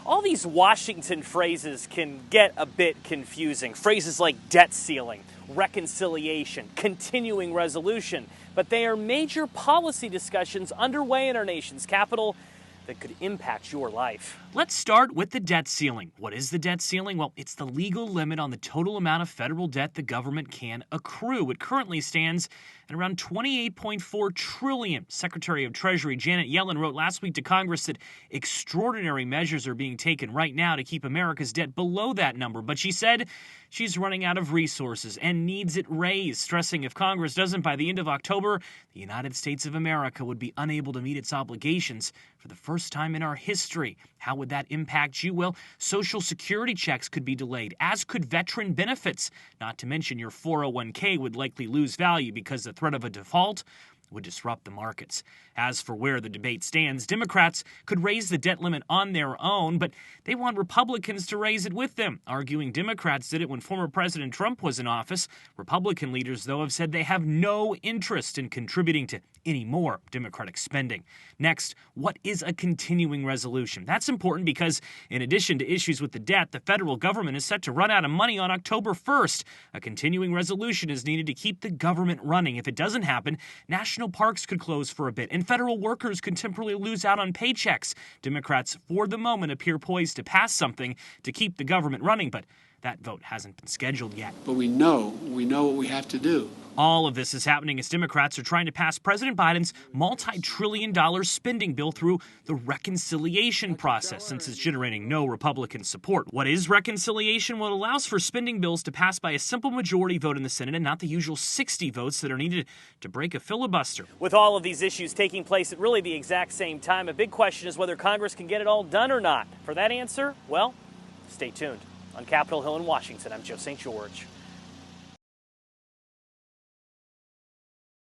All these Washington phrases can get a bit confusing. Phrases like debt ceiling, reconciliation, continuing resolution. But they are major policy discussions underway in our nation's capital that could impact your life. Let's start with the debt ceiling. What is the debt ceiling? Well, it's the legal limit on the total amount of federal debt the government can accrue. It currently stands at around $28.4 trillion. Secretary of Treasury Janet Yellen wrote last week to Congress that extraordinary measures are being taken right now to keep America's debt below that number. But she said she's running out of resources and needs it raised, stressing if Congress doesn't by the end of October, the United States of America would be unable to meet its obligations for the first time in our history. How would that impact you? Well, Social Security checks could be delayed, as could veteran benefits. Not to mention your 401k would likely lose value because the threat of a default would disrupt the markets. As for where the debate stands, Democrats could raise the debt limit on their own, but they want Republicans to raise it with them, arguing Democrats did it when former President Trump was in office. Republican leaders, though, have said they have no interest in contributing to any more Democratic spending. Next, what is a continuing resolution? That's important because, in addition to issues with the debt, the federal government is set to run out of money on October 1st. A continuing resolution is needed to keep the government running. If it doesn't happen, national parks could close for a bit, and federal workers could temporarily lose out on paychecks. Democrats, for the moment, appear poised to pass something to keep the government running, but that vote hasn't been scheduled yet. But we know what we have to do. All of this is happening as Democrats are trying to pass President Biden's multi-trillion-dollar spending bill through the reconciliation process, since it's generating no Republican support. What is reconciliation? Well, it allows for spending bills to pass by a simple majority vote in the Senate and not the usual 60 votes that are needed to break a filibuster. With all of these issues taking place at really the exact same time, a big question is whether Congress can get it all done or not. For that answer, well, stay tuned. On Capitol Hill in Washington, I'm Joe St. George.